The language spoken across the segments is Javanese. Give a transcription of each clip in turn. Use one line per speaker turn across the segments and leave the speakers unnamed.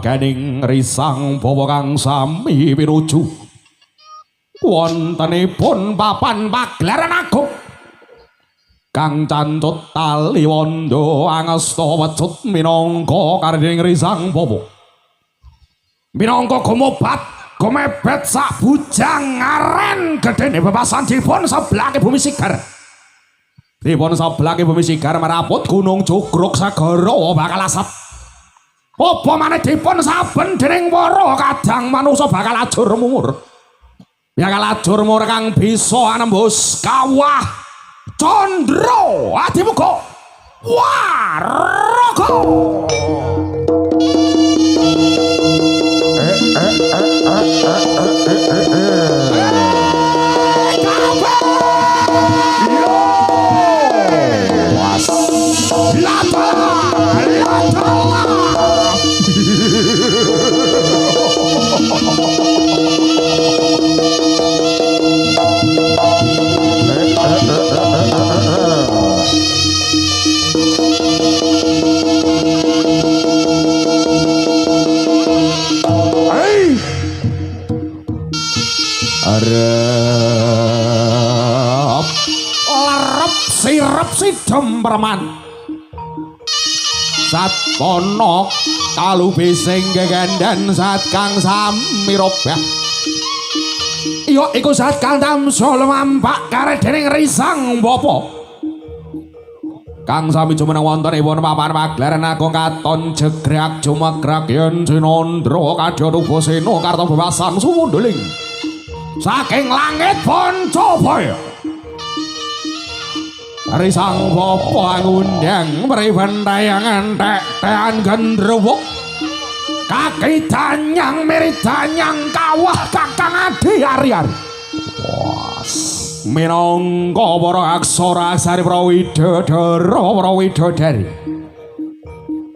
marganing risang bawa kang sami pinuju wontenipun papan pagelaran agung kang cancut tali wondo angasta wecut minangka kardening risang bawa minangka gumobat gumebet sak bujang ngaren gedene bebasan dipun sebelake bumi sigar dipun sebelake bumi sigar maraput gunung cukruk segara bakal asap apa maneh dipun saben dening para kadang manungsa bakal ajur mumur bakal ajur mumur kang bisa anembus kawah condro adimuga waraga lerep sirep sidem perman sat pono kalu bising gegandan sat kang sami robah iya iku sat kang tamsa lumampak kare dening risang bapa kang sami jumeneng wontenipun papan pagelaran agung katon jegrak jumegrak yen sinandra kadya tubasena karta bebasan sumunduling saking langit Pancabaya risang bapa ngundang mripentayangan tek-tekan gendruwo kaki danyang mirip danyang kawah kakang adi ari-ari minangka para aksara aksari para widodara para widodari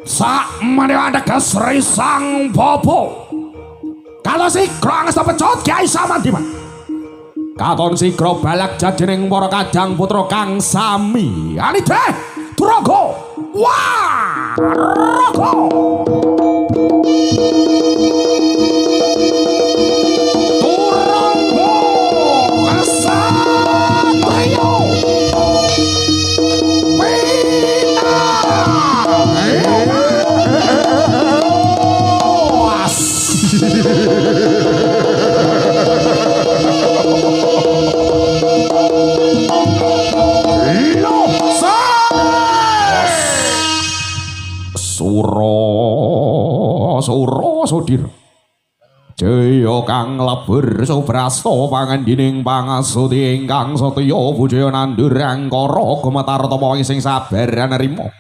sak menawa teges risang bapa kalau sikra ngesta pecut Kyai Samandiman katon sikra balak jadening para kadang putra kang sami anideh Duraga waraga Duraga Kesatrio Sura Sudir Jaya kang lebur subrasta pangandining pangasuti ingkang satya bujaya nandur angkara gumetar tapa wong sing sabar narima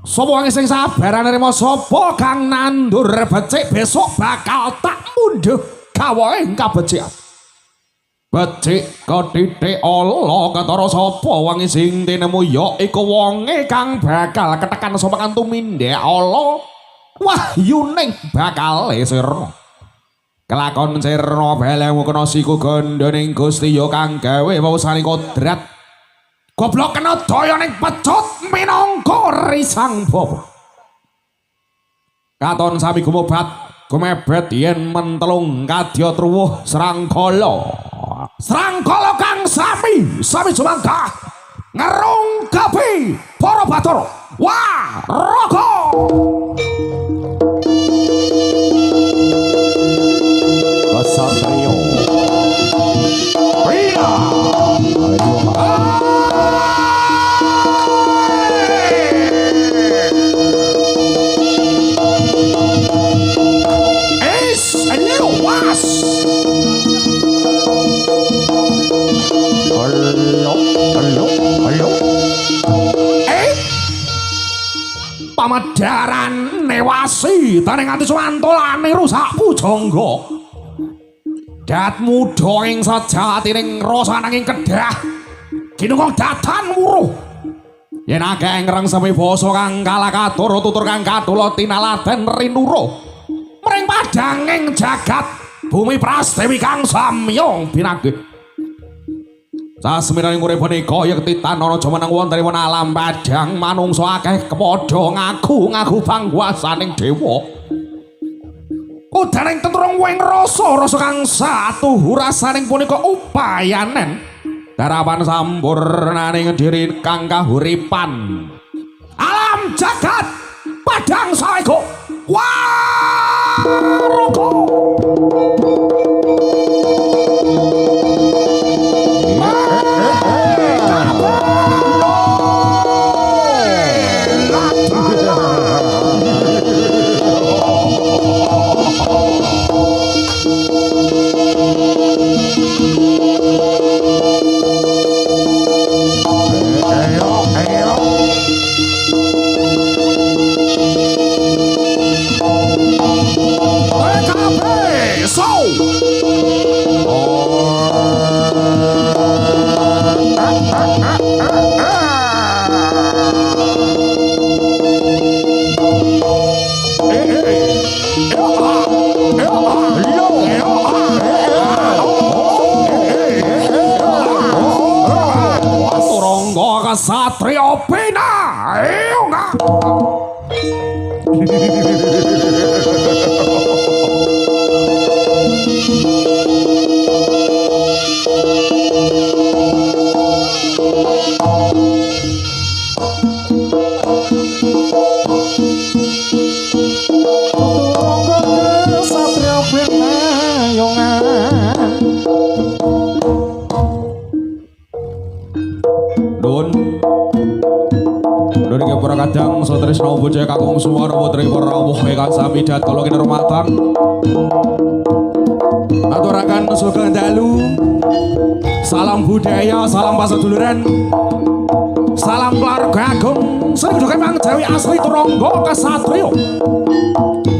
sapa wong sing sabar narima sapa kang nandur becik besok bakal tak mundhuh gawe kabecikan becik ketitik ala ketara sapa wong sing tinemu ya iku wonge kang bakal ketekan sapa kang tumindhek ala wahyuning bakal sirna kelakon sirna belengmu kena siku gondoning Gusti ya kang gawe wawusane kodrat goblok kena daya ning pecut minangka risang bapa katon sami gumebet yen mentelung kadya truwuh Srangkala kang sami jumangkah ngerungkepi para bathara waraga Kesatrio Rina es luas halo pamadaran newasi taning ati suwantolane rusak pujangga dat muda ing sajatining rasa nanging kedah ginungkang datan muruh yen akeh ngrengsepi basa kang kalah katur tutur kang kadula tinaladen rinura mring padanging jagat bumi prastewi kang samya binagih sasmiraning urip punika yekti tan ana jumeneng wontenipun alam padang manungsa akeh kepadha ngaku pangwasaning dewa udaning teturung wing rasa kang satuhu rasaning punika upayanen darapan sampurnaning diri kang kahuripan alam jagat padang saego waruko Satria Pina Eunga Satria Pina Eunga Niki para kadang satresna bocah kakung suwara putri para rawuh ingkang samidat kala kinurmatan. Aturaken sugeng dalu. Salam budaya, salam paseduluran. Salam keluarga agung. Sering duke Jawi asli Turangga Kasatrio.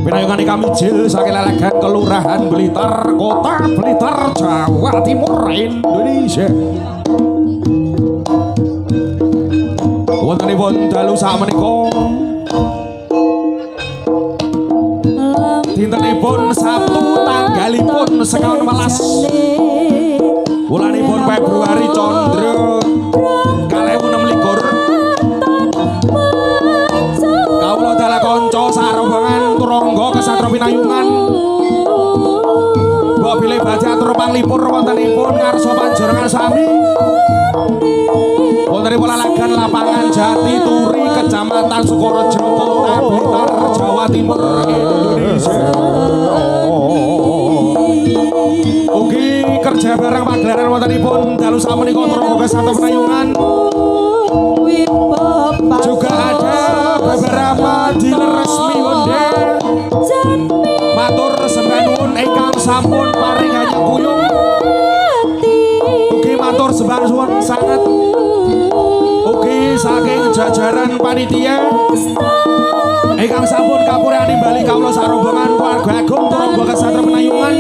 Pinayungan kami jil saking Lelegan Kelurahan Blitar, Kota Blitar, Jawa Timur, Indonesia. Wontenipun dalu sakmenika dintenipun Sabtu tanggalipun 19 wulanipun Februari Condro 2026 kawula dalah kanca sarombogan Turangga Kesatria Pinayungan mbok bilih badhe atur panglipur wontenipun ngarsa panjenengan sami wontenipun Lelegan Lapangan Jati Turi Kecamatan Sukorejo Kota Blitar Jawa Timur Indonesia. Ugi kerja bareng pagelaran wontenipun dalu samenika Turangga Kesatria Pinayungan. Juga ada beberapa dealer resmi Honda. Matur sembah nuwun ingkang sampun paring hanya kuyung. Ugi matur sembah nuwun sanget saking jajaran panitia ingkang sampun kapurya nimbali kawula sarombongan keluarga agung Turangga Kesatria Pinayungan.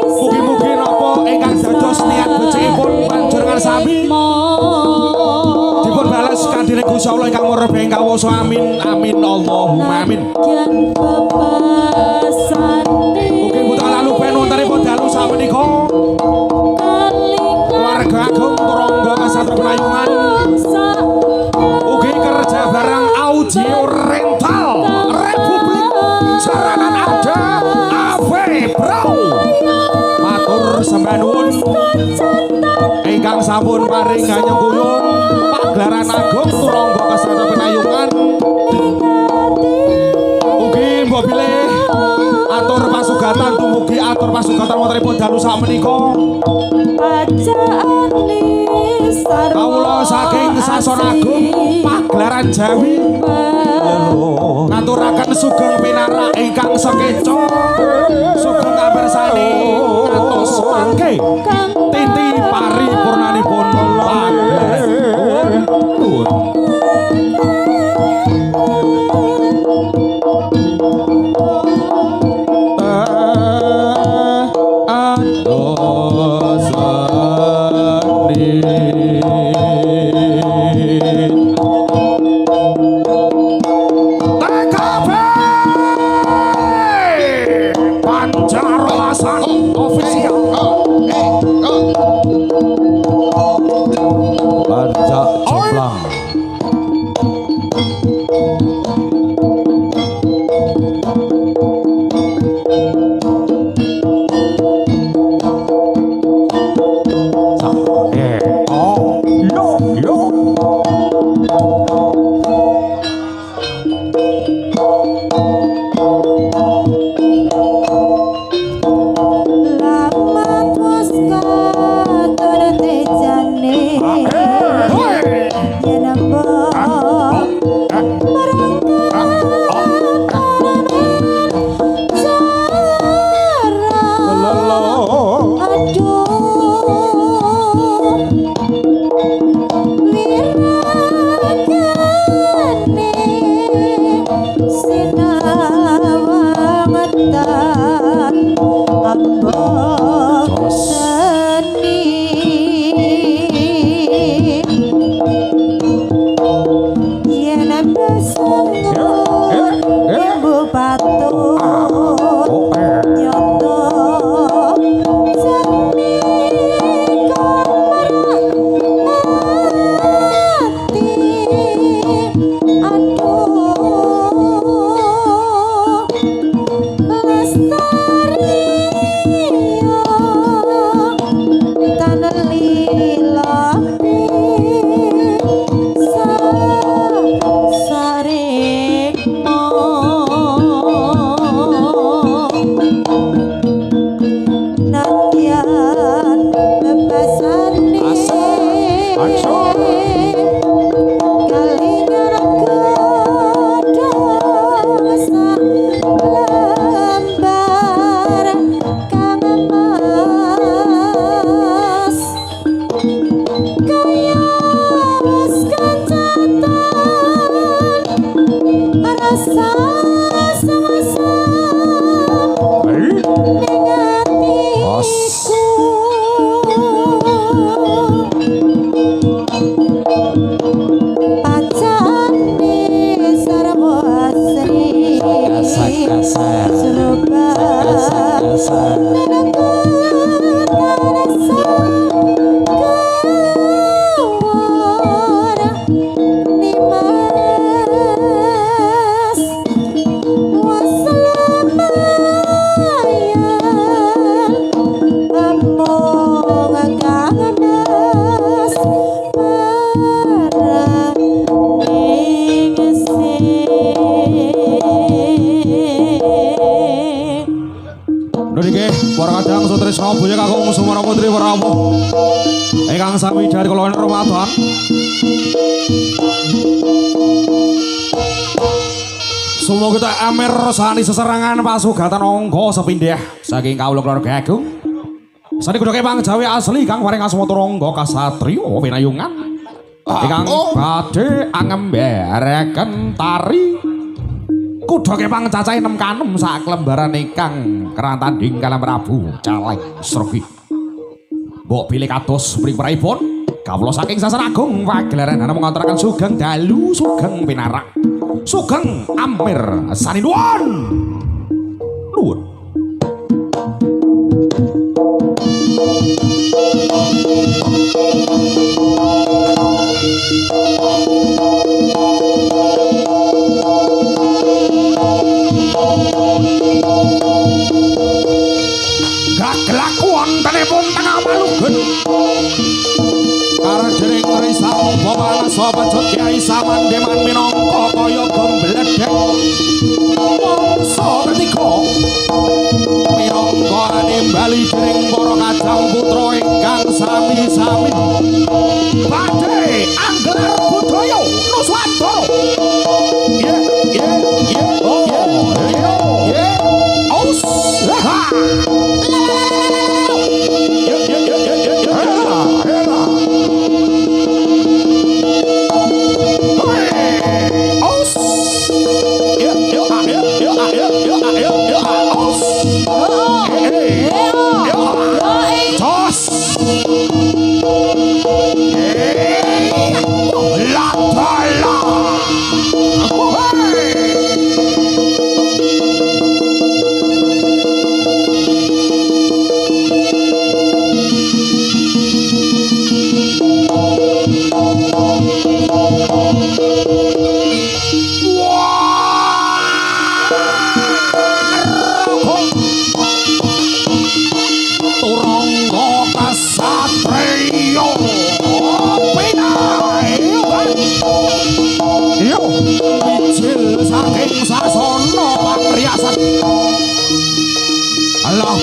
Mugi-mugi napa ingkang dados niat becikipun panjenengan sami dipun bales kadene Gusti Allah ingkang murebeng kawasa amin amin Allahumma amin. Ugi mboten lalupen wontenipun dalu samenika keluarga agung Turangga Kesatria Pinayungan ugi kerja bareng audio rental Republik Jaranan Ada AV Bro matur sembah nuwun ingkang sampun paring ganyong kuyung pagelaran agung Turangga Kesatria Pinayungan ugi mbok bilih atur pasugatan dumugi atur pasugatan wontenipun dalu sakmenika kawula saking Sason Agung pagelaran Jawi ngaturaken sugeng pinarak ingkang sekeca sugeng kapirsani atos mangke tinti paripurnanipun pagelaran TKP Buya kakung Sumara Putri Prabu ingkang sami dari kula Ramadan Sumo kita amer sani seserangan pasugatan angga sepindhah saking kawula keluarga agung sani kudoke pangjawi asli kang paring asma Turangga kasatriya winayungan ingkang badhe angembaraken tari kudoke pangcacahe 6 kanem sak lembaran ingkang kerantanding kalam Prabu Caleng Sregi. Mbok bilih kados pripun kawula saking Sasar Agung pagelaran ana mengontaraken sugeng dalu sugeng pinarak sugeng ampir sani nuwun nuwun wontenipun tengah Malugun karejering risau bapak sobat Kyai Samandeman minangka kaya gembledhek mangsa ketiga minangka nimbali dening para kajang putra ingkang sami-sami badhe anggelar budaya Nuswantara aus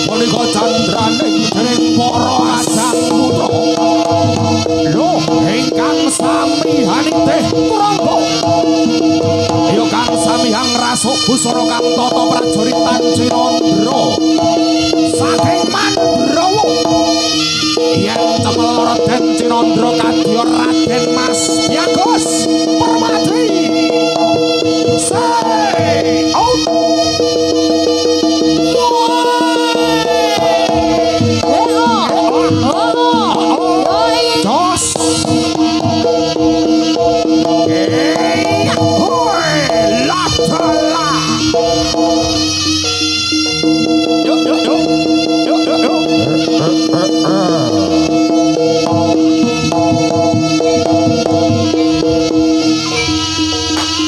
punika candraning dening para kajang putra lho ingkang samihaning teh Turangga ya kang samihang rasuk busara kang tata prajurit Cinandra saking Mandrawa yen cemel Raden Cinandra kadya Raden Mas Bagus Permadi say out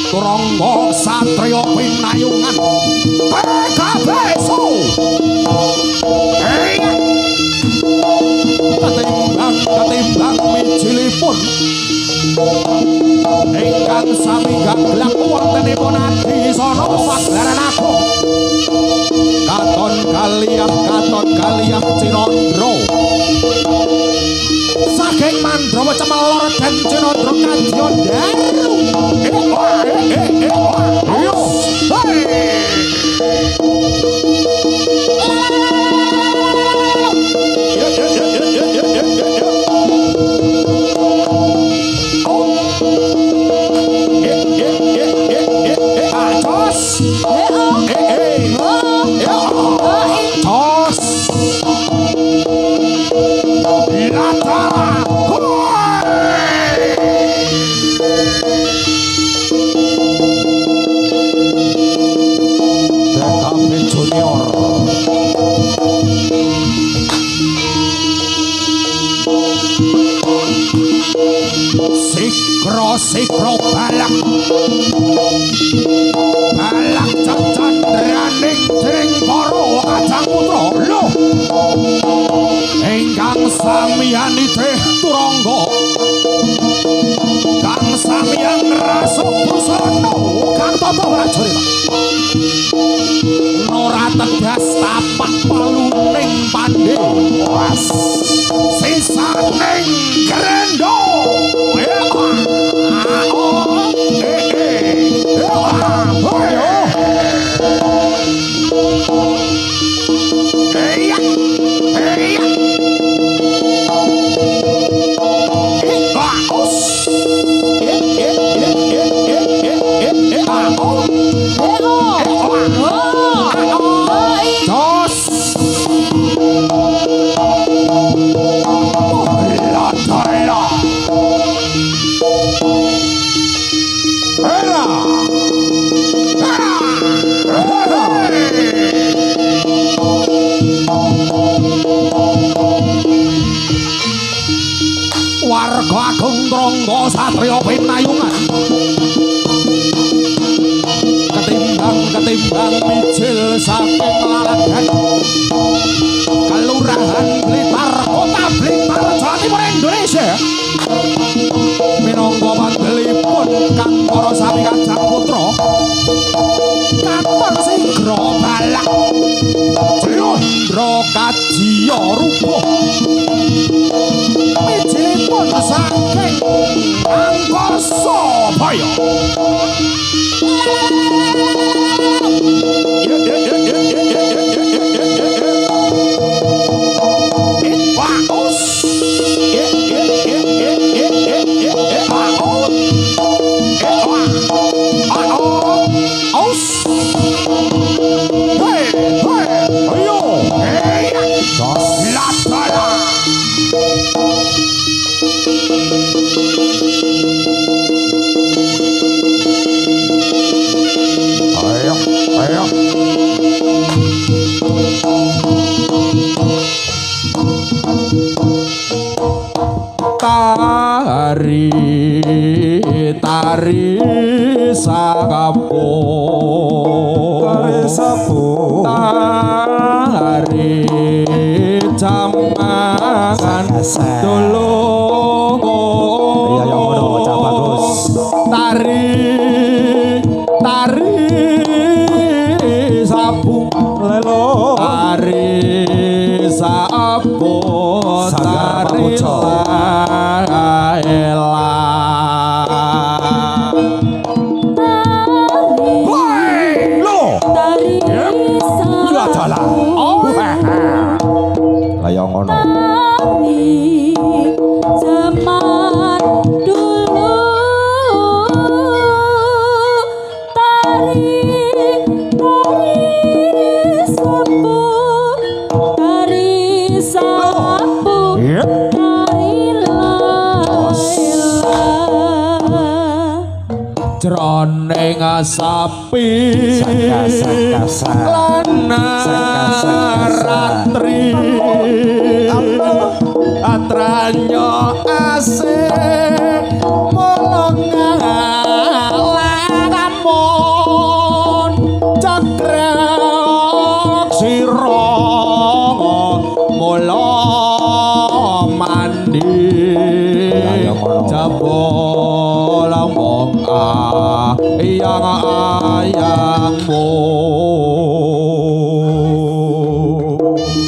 Turangga satriya pinayungan PKBSO ketimbang mijilipun ingkang sami gaglak wontenipun adisana pagelaran agung katon kaliah Cinandra saking Mandrawa Cemelor dan Cinandra kadya daru
Meteor.
Sikro balak cacandraning jering para Kajang Putra lho ingkang samiyani teh turangga kang samiyang rasa busana kang tata prajurit ora tegas tapak paluning pandhe was sisaning grendo warga agung Trangga satriya pinayungan ketimbang mijil saking lalagan Kelurahan Blitar Kota Blitar Jawa Timur Indonesia minangka pandelipun kang para sami Kajang Putra katon sigra balak Jendra Kajiya rubuh mijilipun saking Angkasa Baya Tari sakapo tari jamangan dolongo
iya yang ngono bocah bagus
tari sapu
lelo
tari sapu tari
yang ngono
zaman dulu tari sapu tari
jroning sapi lan ratri atranyo asih molong ngalamun cakrek sira mula mandi jabol mong ayangmu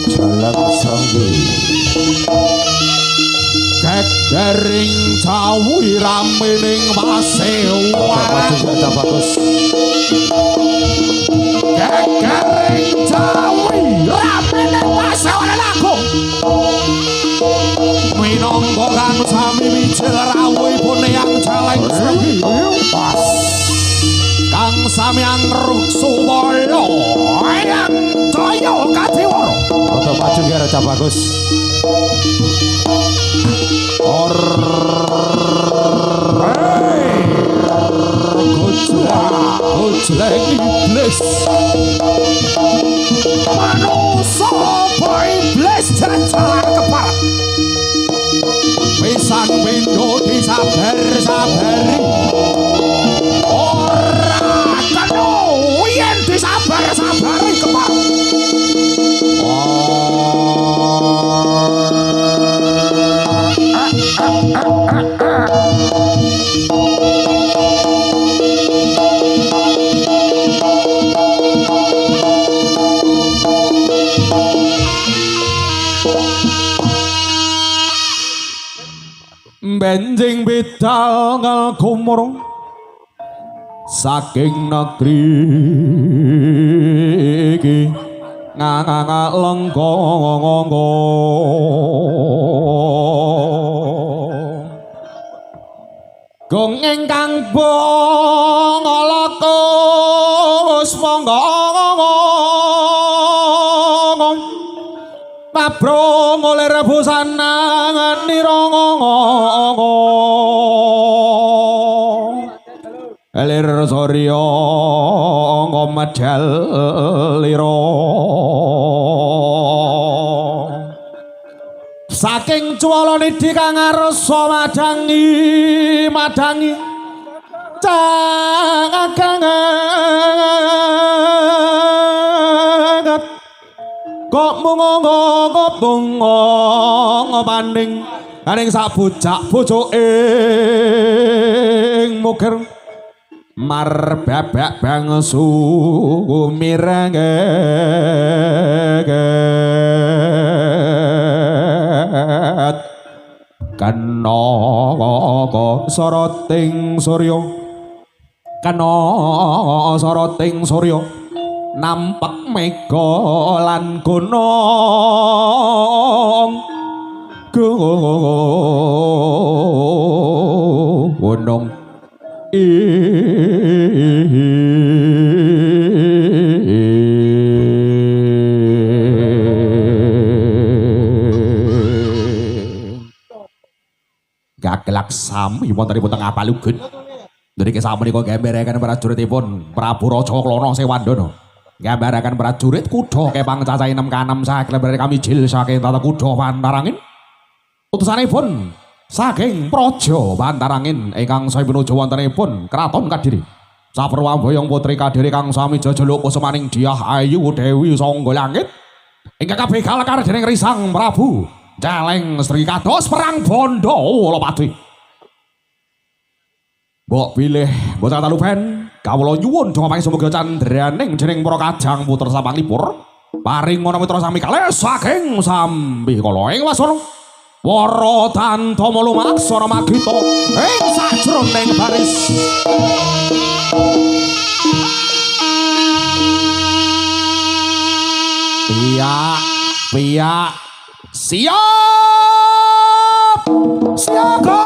jalan sanggi
Gegering cawi ramening pasewan
bagus
Gegering cawi ramening pasewan lagung minangka kang sami mijil rawuhipun yang celeng sregi kang samyang ruksubala yang jaya kadiwara
foto maju biar aja bagus
Gojleng iblis sabar-sabari ora kena yen disabar-sabari kepak benjing bidal ngal kumurung saking negeri iki nganga lenggong gong ingkang bongolakus monggo pabrong oleh rebusan nangan nirongongo elir soryo ngomedal liro saking cuwalane dikang ngarsa madangi cangaganget kok mungo paning aning sak bocah bojoking mukir mar babak bangsu mirenget kena soroting surya nampak mega lan gunung gagelak sami wontenipun teng Apalugun. Niki samenika gambaraken prajuritipun Prabu Raja Klana Sewandana. Gambaraken prajurit kuda kepang cacahe 6 saklebar kami jil saking tata kuda Pantarangin. Utusanipun saking Praja Pantarangin ingkang saya pinuju wontenipun Kraton Kadiri. Saperwambayang putri Kadiri kang sami jajala kusumaning Dyah Ayu Dewi Sangga Langit. Ingkang kabegal karening Risang Prabu Jaleng Sri kados perang bondo Olopati. Mbok pilih bocah talupen kawula nyuwun donga pangih sumuga candraning jeneng para kajang putra sapanglipur paring mana mitra sami kalih saking Sambikala ing wasana Wara Tantama lumaksana magita ing sajroning baris piyak siap siaga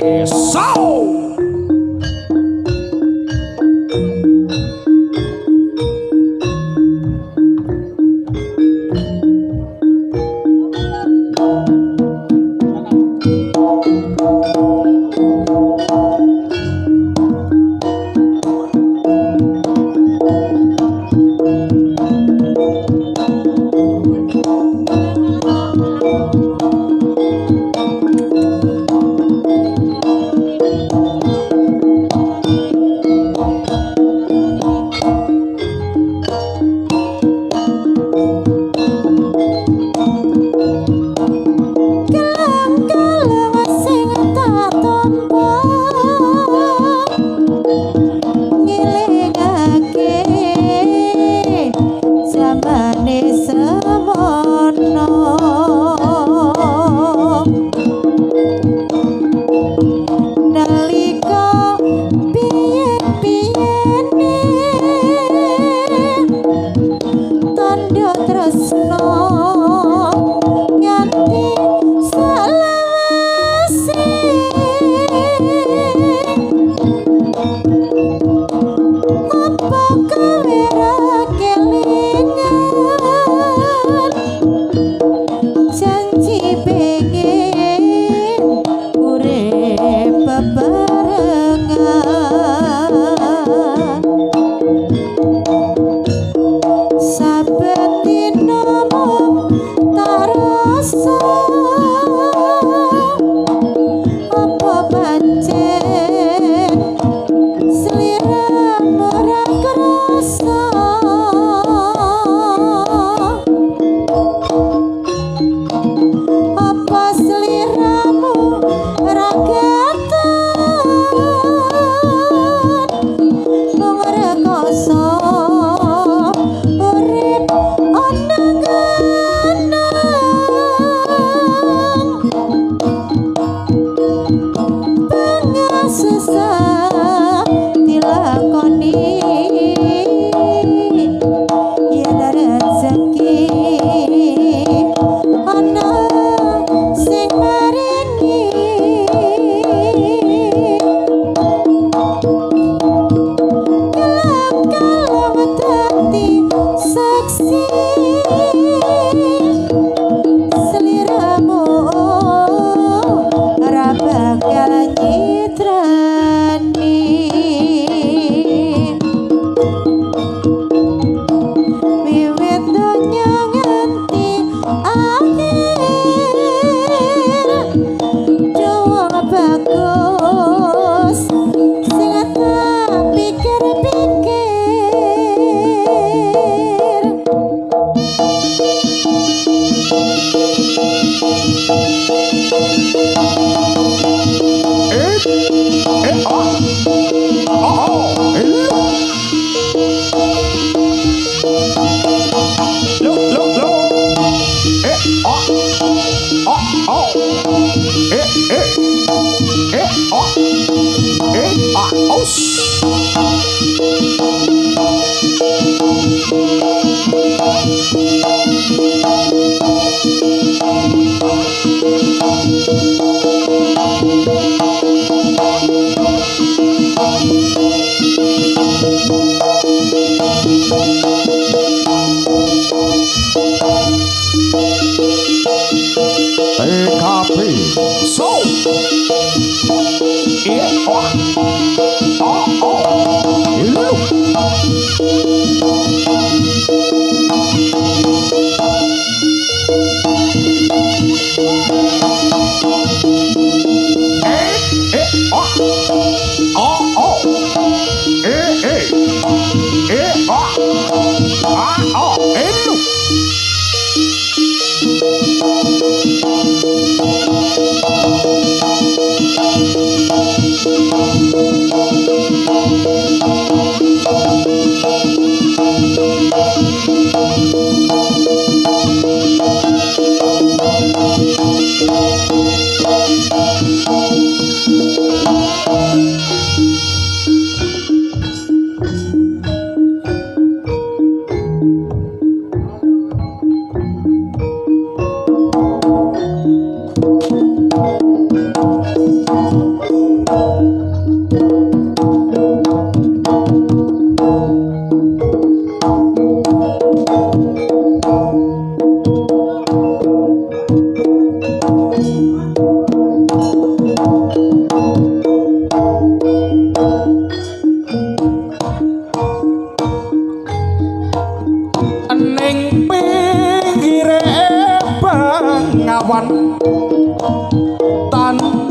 So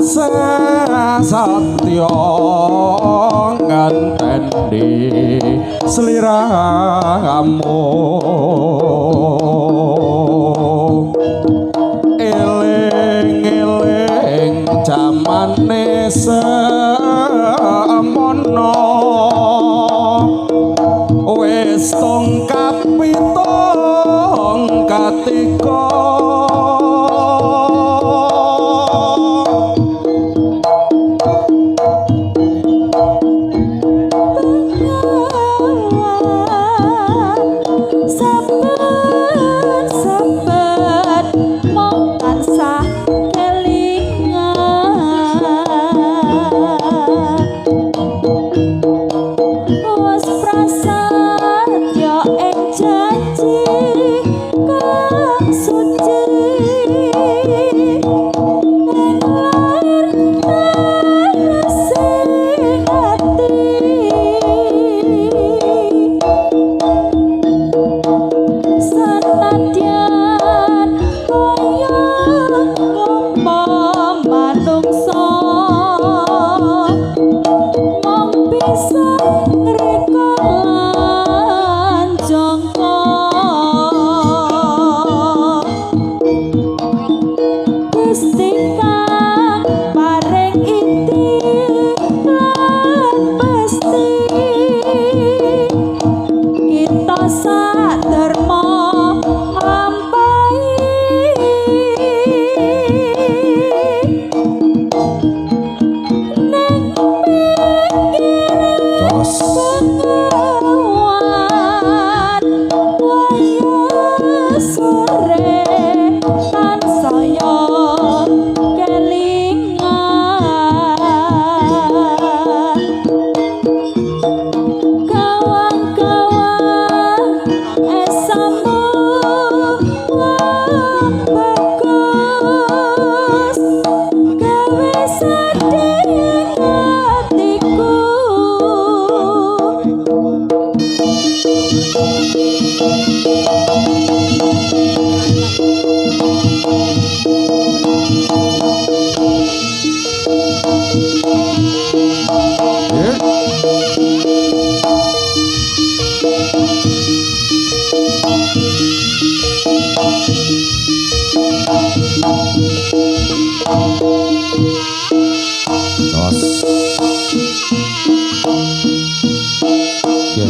satya ngenteni sliramu eling-eling jamane semono wis tongkat pitong katika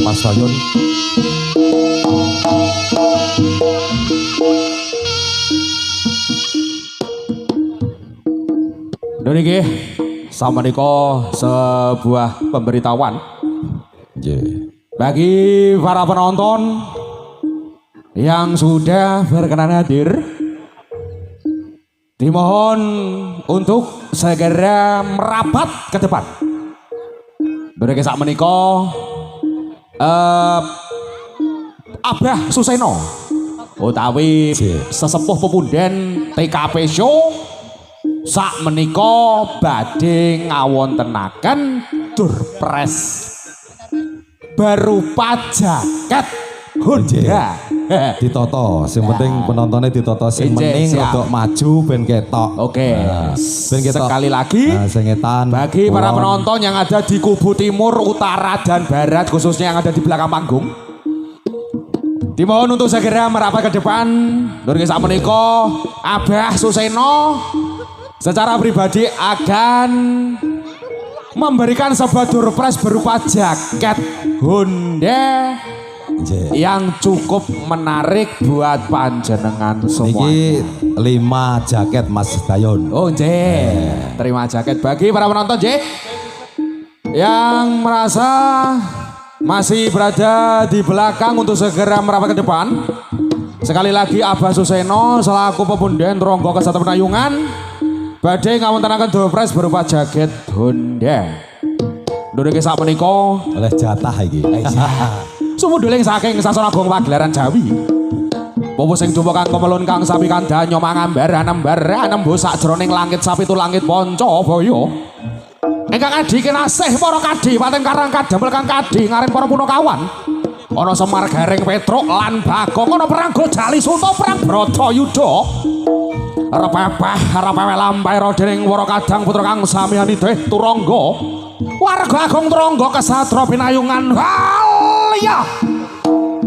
Mas Dayun niki samenika sebuah pemberitahuan bagi para penonton yang sudah berkenan hadir, dimohon untuk segera merapat ke depan. Niki samenika Abah Suseno utawi sesepuh pepunden TKP Show sak menika badhe ngawontenaken durpres berupa jaket Honda.
Ditoto, sing penting penontonnya ditoto sing mending untuk maju ben ketok.
Oke.
Ben ketok.
Sekali lagi bagi para penonton yang ada di kubu timur, utara dan barat, khususnya yang ada di belakang panggung, dimohon untuk segera merapat ke depan. Nurki sakmenika Abah Suseno secara pribadi akan memberikan sebuah durpres berupa jaket Honda yang cukup menarik buat panjenengan semua.
Ini 5 jaket Mas Dayun.
Oh terima jaket bagi para penonton yang merasa masih berada di belakang untuk segera merapat ke depan. Sekali lagi Abah Suseno selaku pepunden Ronggo Kesatuan Penayungan badhe ngawontenaken durpres berupa jaket Honda. Nuriki sakmenika
oleh jatah iki.
Sumuduling saking Sasana Agung Pagelaran Jawi. Popo sing dumpa kang kemelun kang sapi kandhanya mangambar anembar anembus sajroning langit sapitu langit Pancabaya. Ingkang adi kinasih para kadipaten karang kadamel kang kadi ngaring para punakawan. Ana Semar Gareng Petruk lan Bagong ana perang Gojali Sunta perang Bratayuda. Repepeh lampah dening Wara Kadang putra kang samiyani Deh Turangga. Warga Agung Turangga kesatra pinayungan. Halia.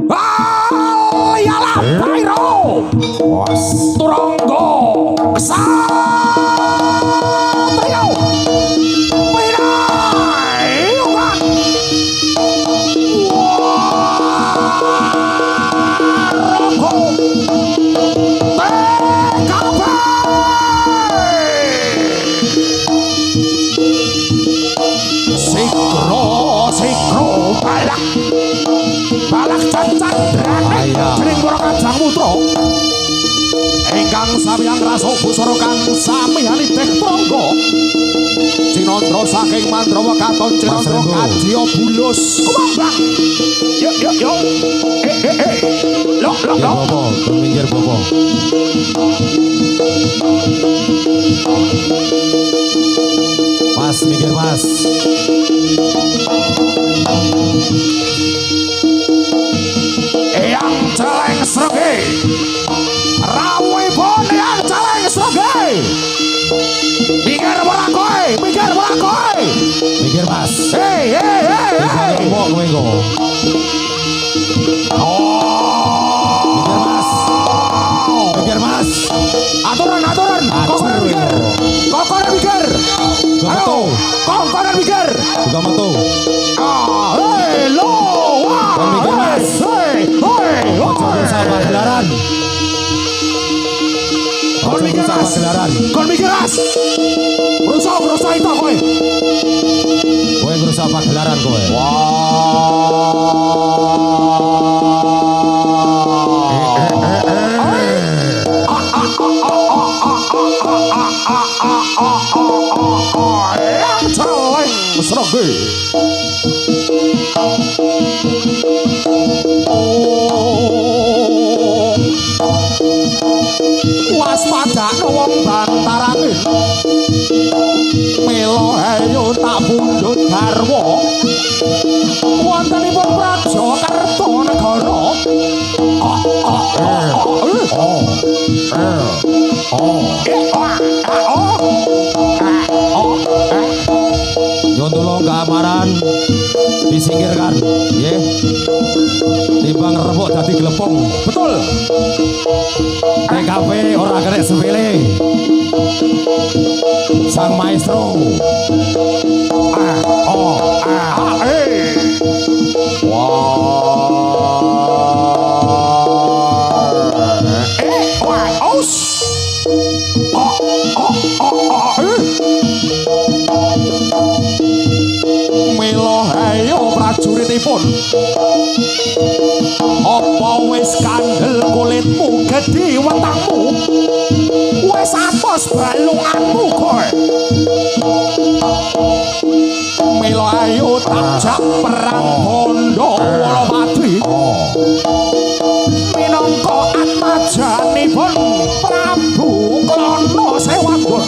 Halia lampah Turangga kesatria. Pinayungan. Sikro balak cacat dening Wara Kadang putra ingkang samiyang rasa busara kang samiyani Deh Turangga Cinandra saking Mandrawa katon Cinandra kadya bulus kumambang yo lo
Bobo minggir Bobo Mas minggir Mas
yang celeng srege rawuh pun yang celeng srege minggir melakoe
minggir Mas
hei
kowe engko minggir Mas
aturan kokone mikir ayo kokone mikir
buka metu
hei lo
mikir Mas ojo rusak pagelaran
kon mikir Mas rusak itu kowe
ngrusak pagelaran kowe
yang celeng srege waspada wong bantarane melo ayo tak pundhut garwa wontenipun Praja Kertanegara
Yontolo keamaran disingkirkan nggih timbang rebuk dadi glepung
betul
TKP ora kerek sepele sang maestro
milo ayo prajuritipun apa wis kandel kulitmu gedhe wetengmu wis atos balunganmu kowe milo ayo tajak perang bondo Wolowati minangka atmajanipun Prabu Klana Sewaguna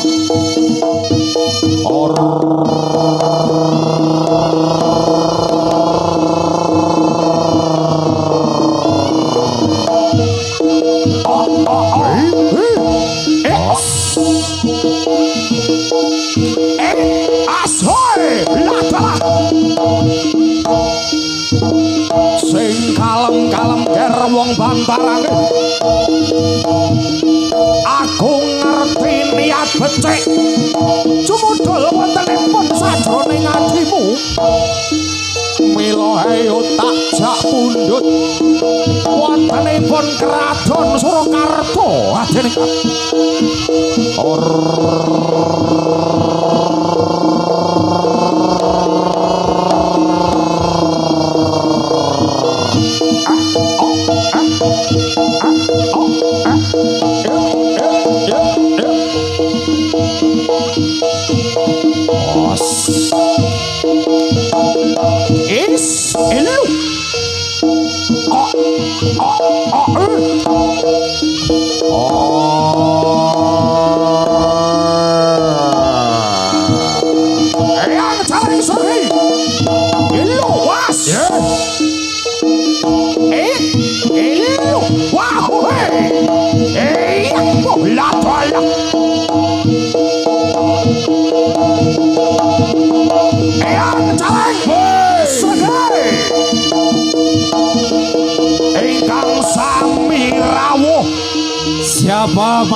sing kalem-kalem ger wong bantarane aku ngerti niat becik cumudul wontenipun sajroning atimu mila ayo tak jak pundhut wontenipun Kraton Surakarta adening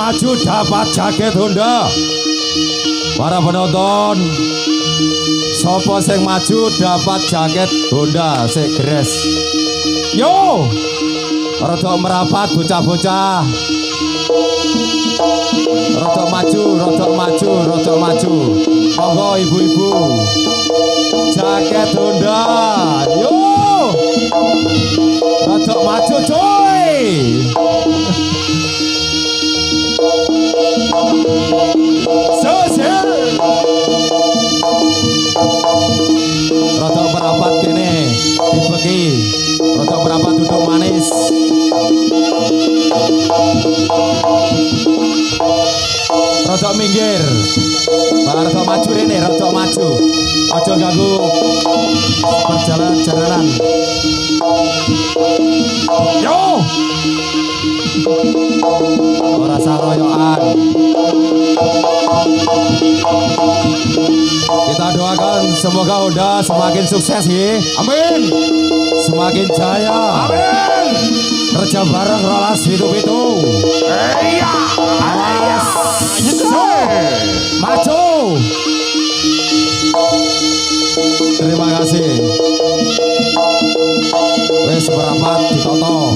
maju dapat jaket Honda. Para penonton, sopo sing maju dapat jaket Honda sik gres. Yo, rada merapat bocah-bocah. Rada maju, rada maju, rada maju. Monggo ibu-ibu. Jaket Honda. Yo. Rada maju coy. Sosial. Rada merapat kene dibeki. Rada merapat duduk manis. Rada minggir. Rada maju rene, rada maju. Aja ganggu perjalanan. Yo. Ora saroyokan. Kita doakan semoga Honda semakin sukses ya. Amin. Semakin jaya. Amin. Kerja bareng rolas itu. Iya. Awas. Maju. Terima kasih. Wes berapat ditoto.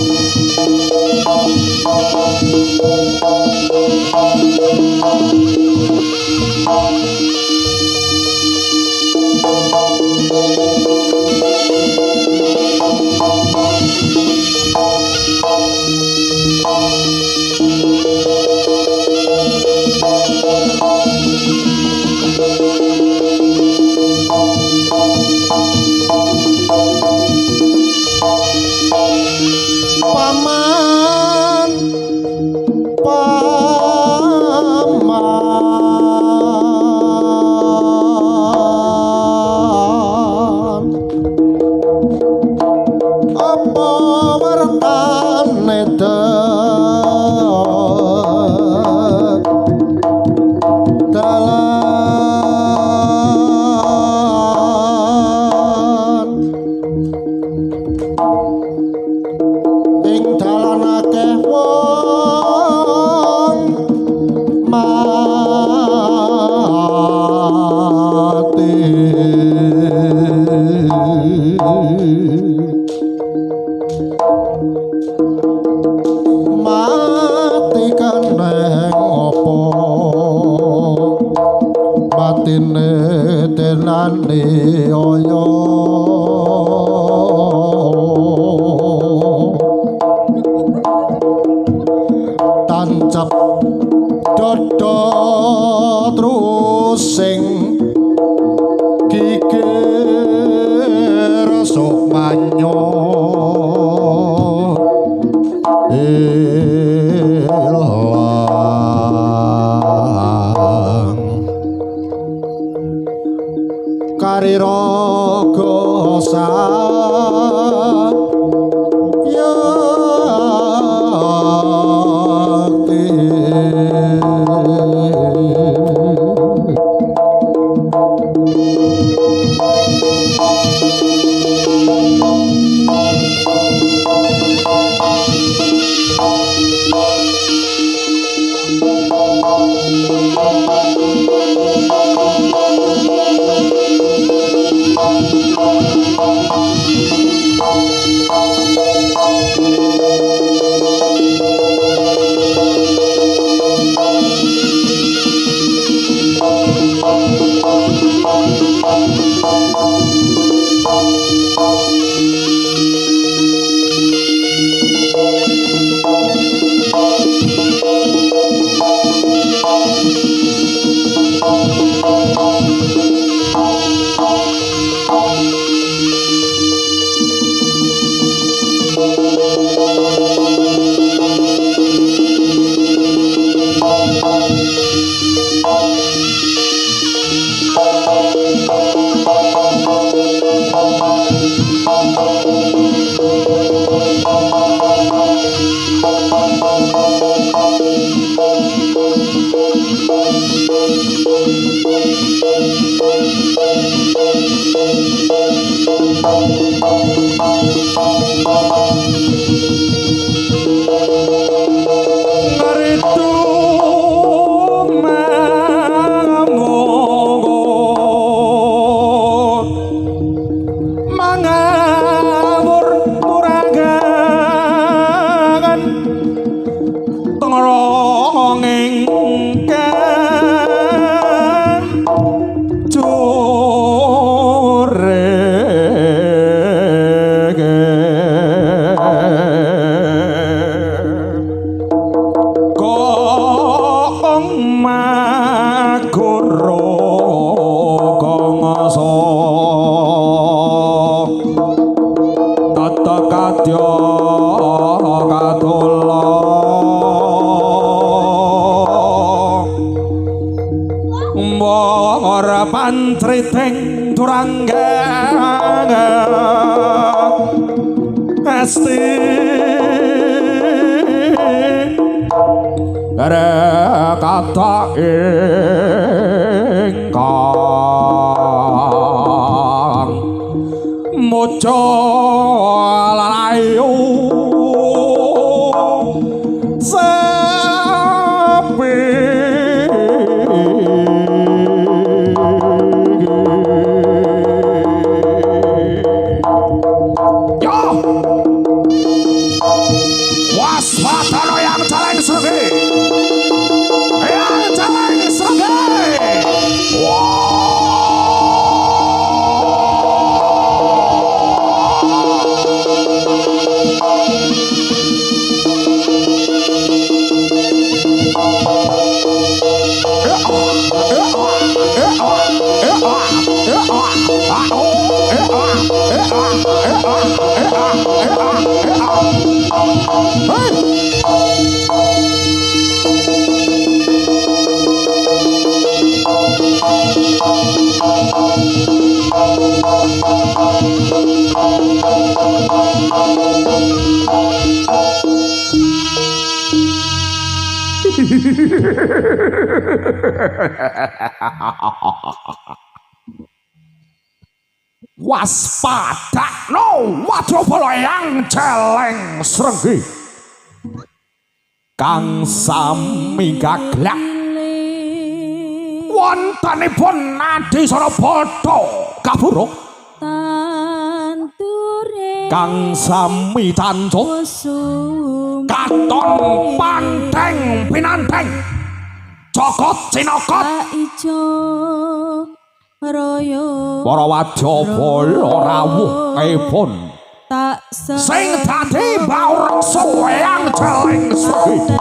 Paman, apa wartane dalan ing dalan akeh wong mati mati kaneng opo batine tenane oyo tancap dodo terus sing kikir sok manyo ilang kariraga Ngaritu
kangasa tata kadya katula ora pantriting turanggang asti ada kata ingkang moco lalayu sepi yo waspada yang caleng sergi yang caleng sergi waspada no wadobala yang celeng srenggi kang sami gaglak wontenipun nadi sarabada kaburuk
tanture
kang sami tancut katon panteng pinanteng cokot cinokot
ijo royo
para wadya rawuh epun
tak
sing dadi baur soweang celeng srenggi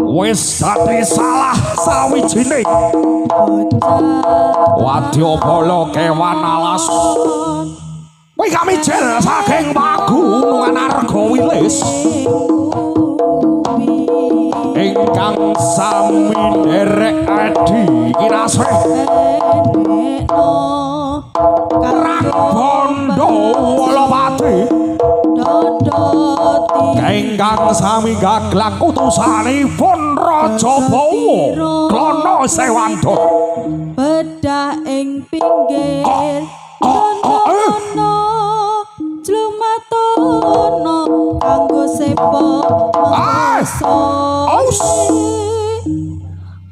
wis dadi salah sawijining wadyabala kewan alas kowe kamijil saking pagunungan Argawilis ingkang sami nderek adi kinasih Rang Bondo Wolopati ingkang sami gaglak utusanipun Raja Bawa Klana Sewanda
bedah ing pinggir kono jlumatono kanggo sepo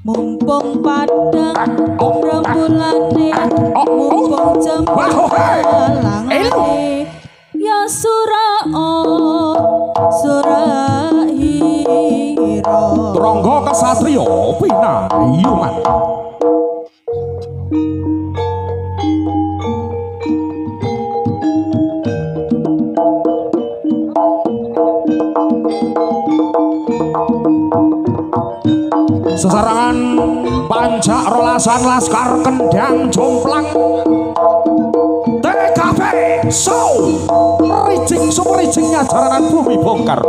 mumpung padang rembulane mumpung jembalangane ya surahira
Trangga Kasatriya pinayungan sesarangan pancak rolasan laskar kendang jomplang TKP show rijing sumerijingnya jaranan bumi bongkar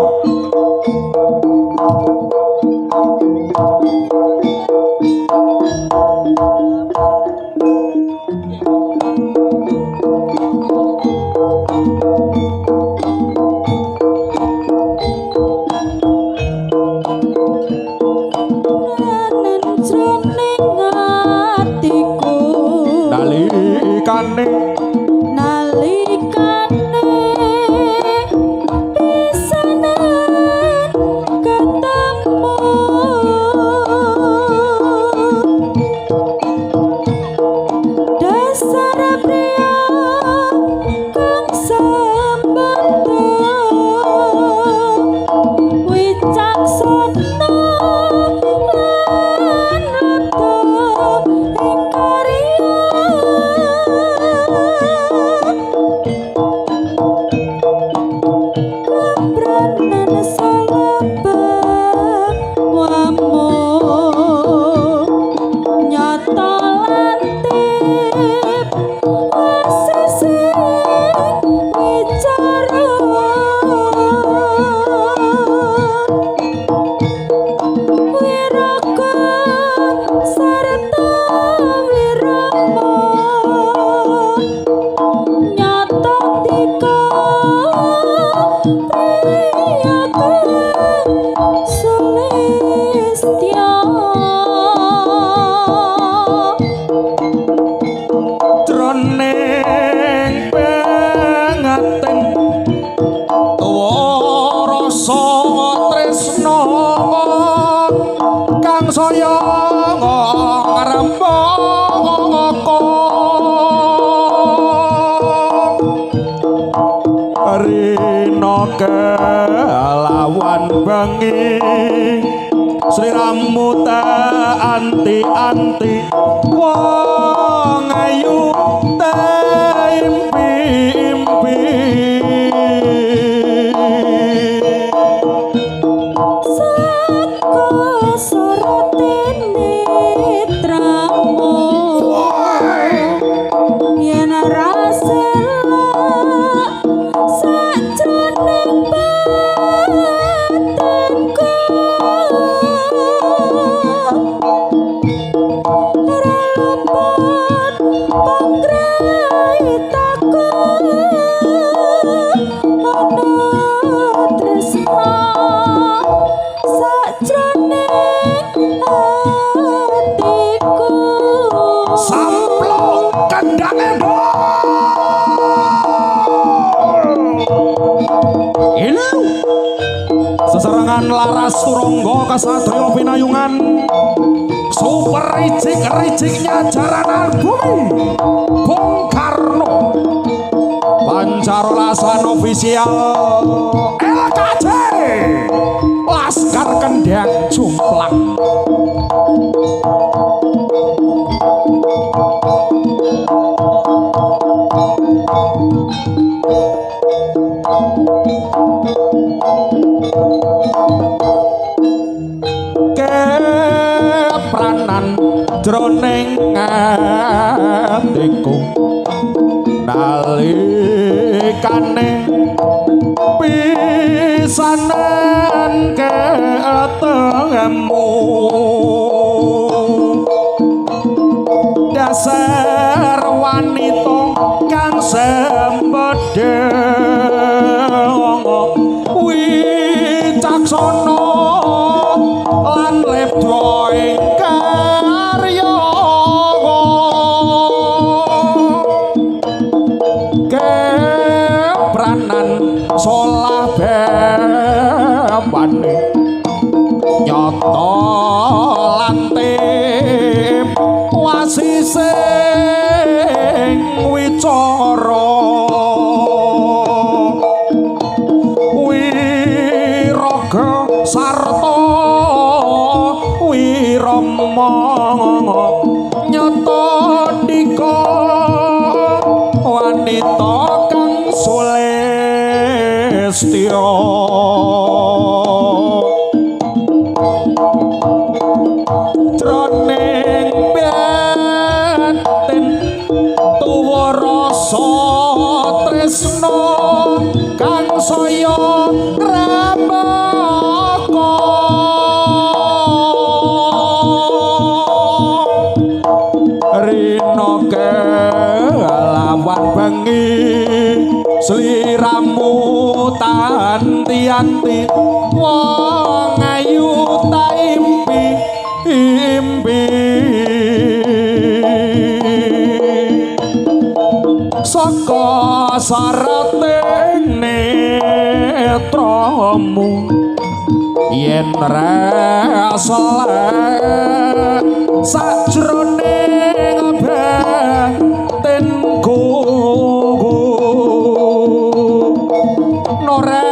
ngrembaka rina kelawan bengi sliramu ta anti-anti wong ayu ta impi-impi
saka sorote netramu yen rasela sajroning badanku ralapan panggraitaku ana tresna sajroning atiku
samplok kendhange ini seserangan laras turangga kasatriya pinayungan super ricik-riciknya jaranan bumi Bung Karno Pancaraolasan ofisial LKJ Laskar Kendhang Jomplang kepranan jroning atiku nalikane pisanan ketemu dasar wanita kang sembedhe wicaksana lan lebda ing karya kepranan solah bebane nyata lantip wasising wicara wiraga sarta wirama nyata dika wanita kang sulistya jroning batin tuwa rasa tresna kang saya ngrembaka rina kelawan bengi sliramu tanti-anti wong ayu ta impi-impi saka sarating netramu yen rasane sajroning batinku ora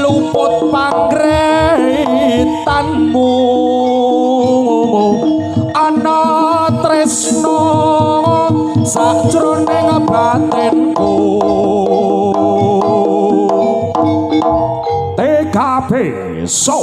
luput panggraitanmu ana tresna sajroning batinku TKP Show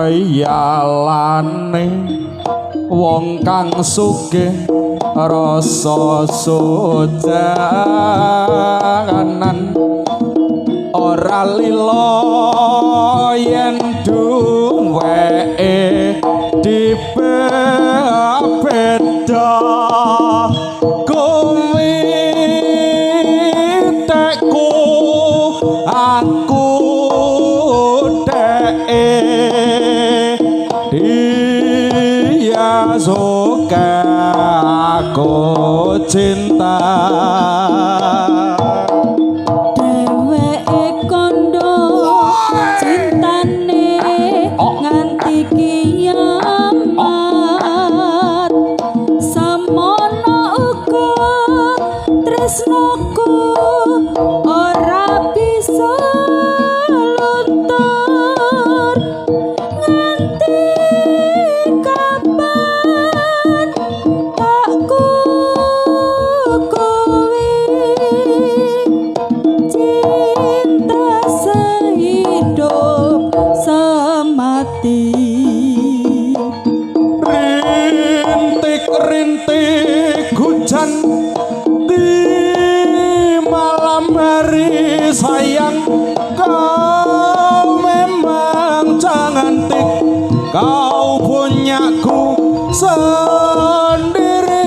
Kayalane wong kang sugih rasa sojanan ora lila yen duweke dibeda kowe tekku aku dia suka aku cinta
dheweke kondo cintane nganti kiamat samono uga tresnaku ora bisa luntur nganti kapan tak kukuwi cinta sehidup semati
rintik-rintik hujan di malam hari sayang kau memang cantik kau punyaku sendiri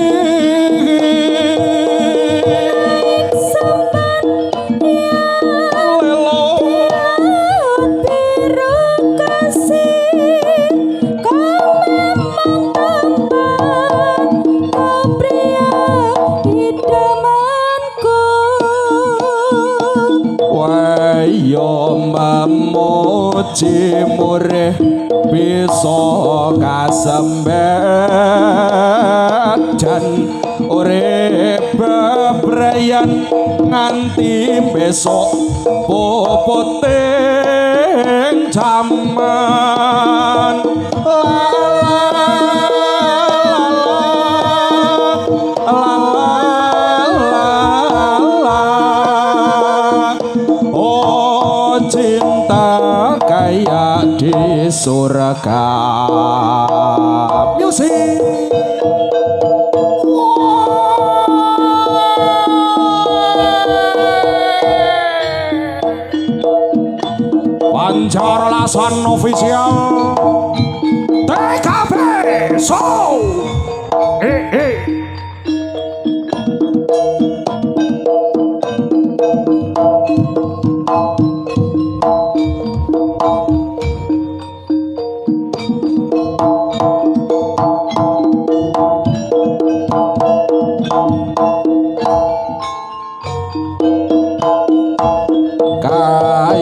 sampan
lelo
biru kasih kau memang tampan kau pria idamanku
wayo memuji murih bisa kasembet jan urip bebrayan nganti besok popoting jaman oh cinta kayak di surga music Pancar Lasan Official TKP Show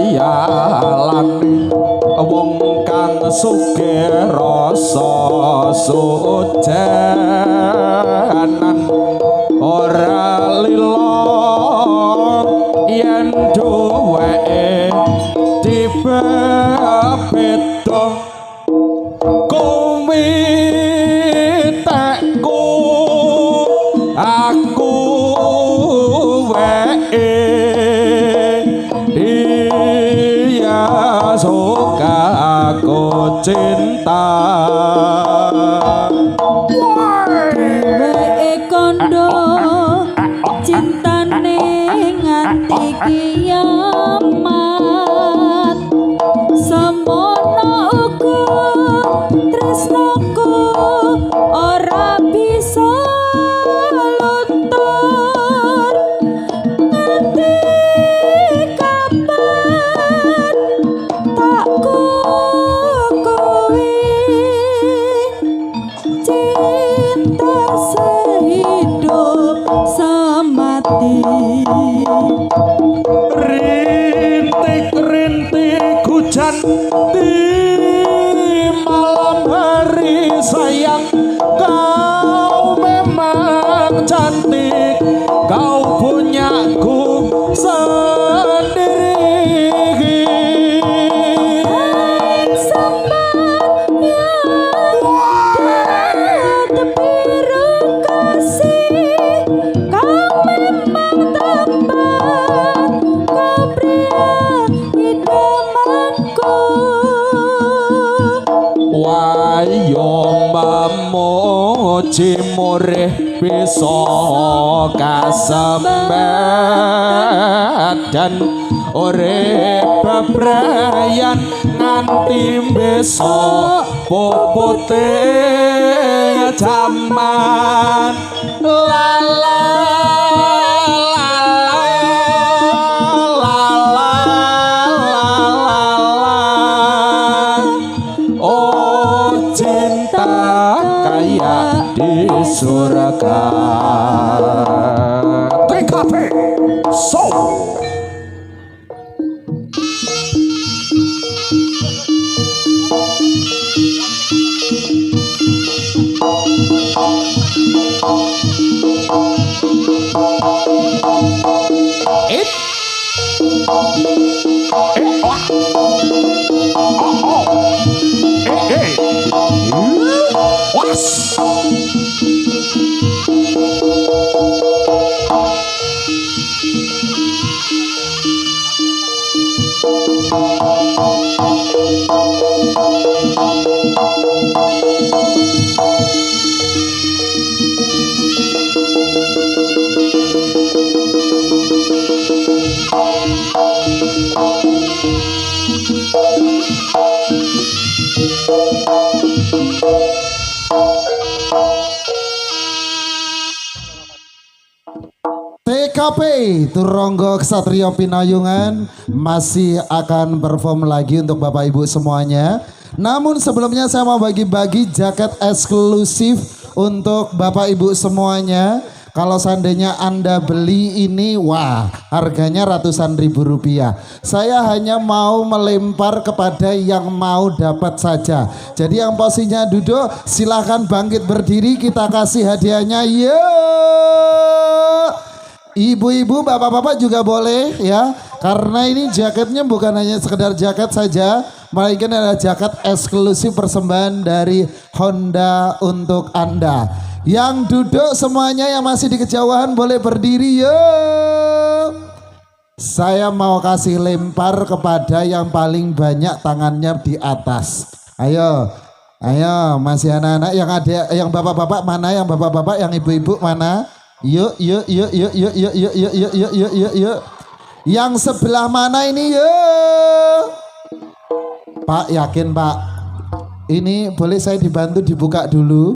kayalane wong kang sugih rasa sojanan ora lila yen duweke
beda kowe tekku aku wae dia suka aku cinta
Dheweke kondo cintane nganti kiamat semono uga tresnaku ora bisa luntur nganti kapan tak kukuwi cinta sehidup semati
rintik-rintik hujan di malam hari sayang kau memang cantik kau punyaku sendiri
sambat yang biru kasih kau memang tampan kau pria idamanku
wayo memuji murih bisa kasembat dan urip bebrayan nganti besok pupute jaman la la kayak di surga TKP Soul
TKP Turonggo Ksatrio Pinayungan masih akan perform lagi untuk Bapak Ibu semuanya. Namun sebelumnya saya mau bagi-bagi jaket eksklusif untuk Bapak Ibu semuanya. Kalau seandainya Anda beli ini, wah harganya ratusan ribu rupiah. Saya hanya mau melempar kepada yang mau dapat saja. Jadi yang posisinya duduk silahkan bangkit berdiri, kita kasih hadiahnya. Yuk, ibu-ibu, bapak-bapak juga boleh ya. Karena ini jaketnya bukan hanya sekedar jaket saja, melainkan adalah jaket eksklusif persembahan dari Honda untuk Anda. Yang duduk semuanya yang masih di kejauhan boleh berdiri yuk. Saya mau kasih lempar kepada yang paling banyak tangannya di atas. Ayo, ayo masih anak-anak yang ada, yang bapak-bapak mana, yang bapak-bapak, yang ibu-ibu mana? Yuk, yuk, yuk, yuk, yuk, yuk, yuk, yuk, yuk, yuk, yuk, yuk, yuk. Yang sebelah mana ini yuk? Pak, yakin Pak? Ini boleh saya dibantu dibuka dulu?